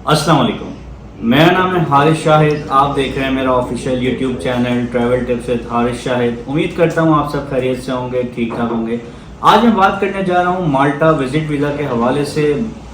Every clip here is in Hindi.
अस्सलाम वालेकुम। मेरा नाम है हारिस शाहिद। आप देख रहे हैं मेरा official YouTube channel travel tips with Haris Shahid. उम्मीद करता हूँ आप सब खैरियत से होंगे, ठीक ठाक होंगे। आज मैं बात करने जा रहा हूँ माल्टा विजिट वीज़ा के हवाले से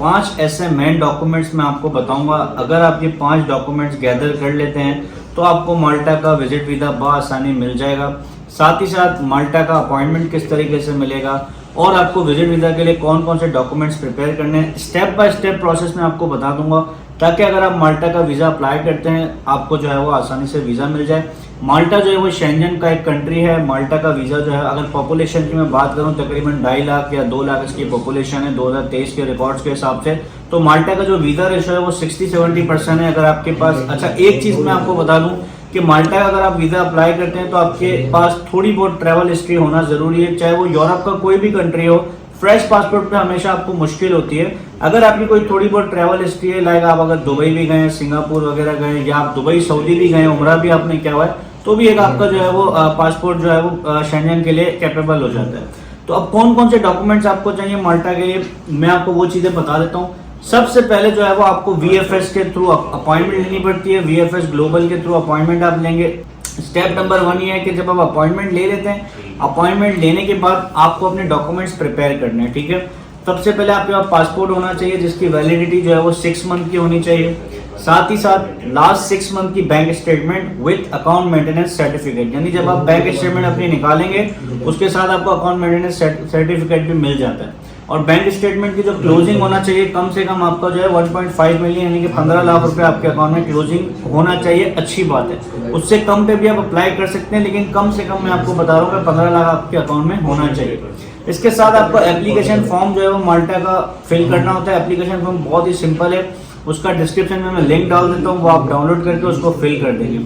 5 ऐसे मेन डॉक्यूमेंट्स मैं आपको बताऊंगा। अगर आप ये 5 डॉक्यूमेंट्स गैदर कर लेते हैं तो आपको माल्टा का विजिट वीज़ा बआसानी मिल जाएगा। साथ ही साथ माल्टा का अपॉइंटमेंट किस तरीके से मिलेगा और आपको विजिट वीज़ा के लिए कौन कौन से डॉक्यूमेंट्स प्रिपेयर करने हैं, स्टेप बाय स्टेप प्रोसेस में आपको बता दूंगा, ताकि अगर आप माल्टा का वीज़ा अप्लाई करते हैं आपको जो है वो आसानी से वीज़ा मिल जाए। माल्टा जो है वो शेंजन का एक कंट्री है। माल्टा का वीज़ा जो है, अगर पॉपुलेशन की मैं बात करूं, तकरीबन 2.5 लाख या 2 लाख इसकी पॉपुलेशन है 2023 के रिकॉर्ड्स के हिसाब से। तो माल्टा का जो वीज़ा रेशो है वो 60-70% है। अगर आपके पास, अच्छा एक चीज़ मैं आपको बता दूं कि माल्टा का अगर आप वीज़ा अप्लाई करते हैं तो आपके पास थोड़ी बहुत ट्रैवल हिस्ट्री होना ज़रूरी है, चाहे वो यूरोप का कोई भी कंट्री हो। फ्रेश पासपोर्ट पे हमेशा आपको मुश्किल होती है। अगर आपकी कोई थोड़ी बहुत ट्रैवल हिस्ट्री है, लाइक आप अगर दुबई भी गए, सिंगापुर वगैरह गए, या आप दुबई सऊदी भी गए, उमरा भी आपने किया हुआ है, तो भी एक आपका जो है वो पासपोर्ट जो है वो शेंजन के लिए कैपेबल हो जाता है। तो अब कौन कौन से डॉक्यूमेंट्स आपको चाहिए माल्टा के लिए, मैं आपको वो चीज़ें बता देता हूँ। सबसे पहले जो है वो आपको VFS के थ्रू अपॉइंटमेंट लेनी पड़ती है। VFS ग्लोबल के थ्रू अपॉइंटमेंट आप लेंगे। स्टेप नंबर 1 ये है कि जब आप अपॉइंटमेंट ले लेते हैं, अपॉइंटमेंट लेने के बाद आपको अपने डॉक्यूमेंट्स प्रिपेयर करने हैं, ठीक है। सबसे पहले आपके पास पासपोर्ट होना चाहिए जिसकी वैलिडिटी जो है वो 6 मंथ की होनी चाहिए। साथ ही साथ लास्ट 6 मंथ की bank statement with account maintenance certificate, यानी जब आप बैंक स्टेटमेंट अपनी निकालेंगे उसके साथ आपको अकाउंट मेंटेनेंस सर्टिफिकेट भी मिल जाता है। और बैंक स्टेटमेंट की जो क्लोजिंग होना चाहिए, कम से कम आपका जो है 1.5 मिलियन यानी कि 15 लाख रुपए आपके अकाउंट में क्लोजिंग होना चाहिए। अच्छी बात है, उससे कम पे भी आप अप्लाई कर सकते हैं, लेकिन कम से कम मैं आपको बता रहा हूँ कि 15 लाख आपके अकाउंट में होना चाहिए। इसके साथ आपको एप्लीकेशन फॉर्म जो है वो माल्टा का फिल करना होता है। एप्लीकेशन फॉर्म बहुत ही सिंपल है, उसका डिस्क्रिप्शन में मैं लिंक डाल देता हूँ, वो आप डाउनलोड करके उसको फिल कर देंगे।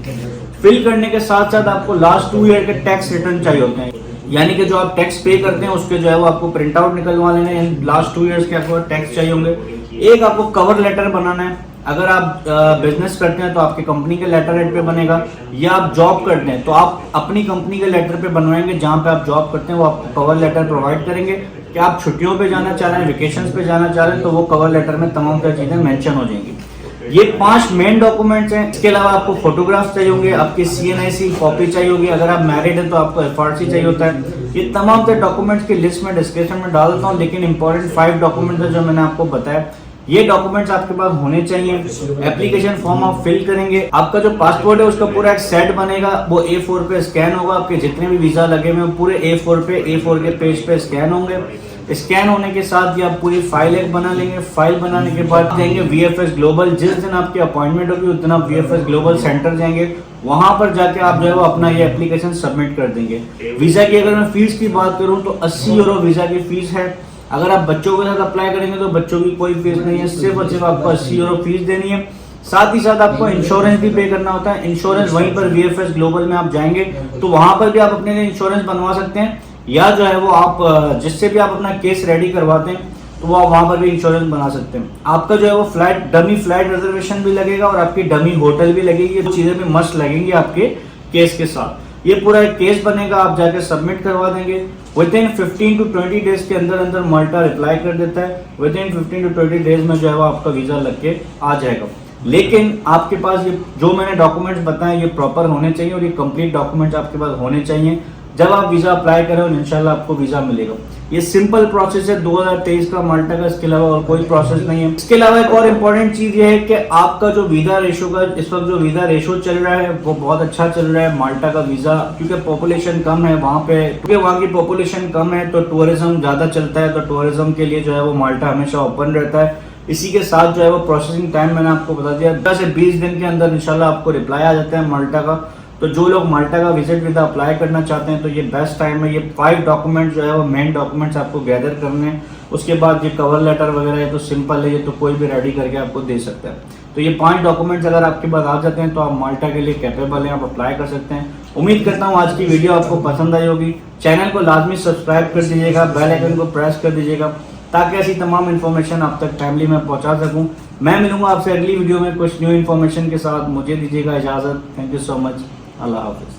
फिल करने के साथ साथ आपको लास्ट 2 ईयर के टैक्स रिटर्न चाहिए होते हैं, यानी कि जो आप टैक्स पे करते हैं उसके जो है वो आपको प्रिंट आउट निकलवा लेना है। लास्ट 2 ईयर्स के आपको टैक्स चाहिए होंगे। एक आपको कवर लेटर बनाना है। अगर आप बिजनेस करते हैं तो आपकी कंपनी के लेटर हेड पे बनेगा, या आप जॉब करते हैं तो आप अपनी कंपनी के लेटर पे बनवाएंगे। जहां पे आप जॉब करते हैं वो आपको कवर लेटर प्रोवाइड करेंगे कि आप छुट्टियों पे जाना चाह रहे हैं, वेकेशंस पे जाना चाह रहे हैं, तो वो कवर लेटर में तमाम तरह चीजें मेंशन हो जाएंगी। ये 5 मेन डॉक्यूमेंट्स हैं। इसके अलावा आपको फोटोग्राफ्स चाहिए होंगे, आपकी CNIC कॉपी चाहिए होगी, अगर आप मैरिड हैं तो आपको FRC चाहिए होता है। ये तमाम तरह डॉक्यूमेंट्स की लिस्ट में डिस्क्रिप्शन में डाल देता हूँ, लेकिन इंपॉर्टेंट 5 डॉक्यूमेंट्स है जो मैंने आपको बताया, ये डॉक्यूमेंट्स आपके पास होने चाहिए। एप्लीकेशन फॉर्म आप फिल करेंगे। आपका जो पासपोर्ट है उसका पूरा एक सेट बनेगा, वो A4 पे स्कैन होगा। आपके जितने भी वीजा लगे हुए पूरे A4 के पेज पे स्कैन होंगे। स्कैन होने के साथ ही आप पूरी फाइल एक बना लेंगे। फाइल बनाने के बाद जाएंगे VFS ग्लोबल। जिस दिन आपकी अपॉइंटमेंट होगी उस दिन आप VFS ग्लोबल सेंटर जाएंगे, वहां पर जाके आप जो है वो अपना ये एप्लीकेशन सबमिट कर देंगे। वीजा की अगर मैं फीस की बात करूं तो 80 यूरो वीजा की फीस है। अगर आप बच्चों के साथ अप्लाई करेंगे तो बच्चों की कोई फीस नहीं है, सिर्फ और सिर्फ आपको 80 यूरो फीस देनी है। साथ ही साथ आपको इंश्योरेंस भी पे करना होता है। इंश्योरेंस वहीं पर VFS ग्लोबल में आप जाएंगे तो वहां पर भी आप अपने लिए इंश्योरेंस बनवा सकते हैं, या जो है वो आप जिससे भी आप अपना केस रेडी करवाते हैं तो वो आप वहां पर भी इंश्योरेंस बना सकते हैं। आपका जो है वो डमी फ्लाइट रिजर्वेशन भी लगेगा और आपकी डमी होटल भी लगेगी। ये चीजें भी मस्ट लगेंगी आपके केस के साथ। ये पूरा एक केस बनेगा, आप जाके सबमिट करवा देंगे। विदिन 15 to 20 डेज के अंदर अंदर माल्टा रिप्लाई कर देता है। विदिन 15 to 20 डेज में जो है वो आपका वीजा लग के आ जाएगा। लेकिन आपके पास ये जो मैंने डॉक्यूमेंट्स बताए ये प्रॉपर होने चाहिए और ये कंप्लीट डॉक्यूमेंट्स आपके पास होने चाहिए जब आप वीजा अप्लाई करें और इंशाल्लाह आपको वीजा मिलेगा। ये सिंपल प्रोसेस है 2023 का माल्टा का, इसके अलावा और कोई प्रोसेस नहीं है। इसके अलावा एक और इम्पोर्टेंट चीज ये है कि आपका जो वीजा रेशो का इस वक्त जो वीजा रेशो चल रहा है वो बहुत अच्छा चल रहा है माल्टा का वीजा, क्योंकि पॉपुलेशन कम है वहाँ पे। क्योंकि वहाँ की पॉपुलेशन कम है तो टूरिज्म ज्यादा चलता है, तो टूरिज्म के लिए जो है वो माल्टा हमेशा ओपन रहता है। इसी के साथ जो है वो प्रोसेसिंग टाइम मैंने आपको बता दिया, 10 से 20 दिन के अंदर इंशाल्लाह आपको रिप्लाई आ जाता है माल्टा का। तो जो लोग माल्टा का विजिट वीजा अप्लाई करना चाहते हैं तो ये बेस्ट टाइम है। ये 5 डॉक्यूमेंट जो है वो मेन डॉक्यूमेंट्स आपको गैदर करने हैं। उसके बाद ये कवर लेटर वगैरह है तो सिंपल है, ये तो कोई भी रेडी करके आपको दे सकता है। तो ये 5 डॉक्यूमेंट्स अगर आपके पास आ जाते हैं तो आप माल्टा के लिए कैपेबल हैं, आप अप्लाई कर सकते हैं। उम्मीद करता हूँ आज की वीडियो आपको पसंद आई होगी। चैनल को लाजमी सब्सक्राइब कर दीजिएगा, बेल आइकन को प्रेस कर दीजिएगा ताकि ऐसी तमाम इन्फॉर्मेशन आप तक टाइमली में पहुंचा सकूं। मैं मिलूंगा आपसे अगली वीडियो में कुछ न्यू इन्फॉर्मेशन के साथ। मुझे दीजिएगा इजाजत। Thank you so much. Allah Hafiz.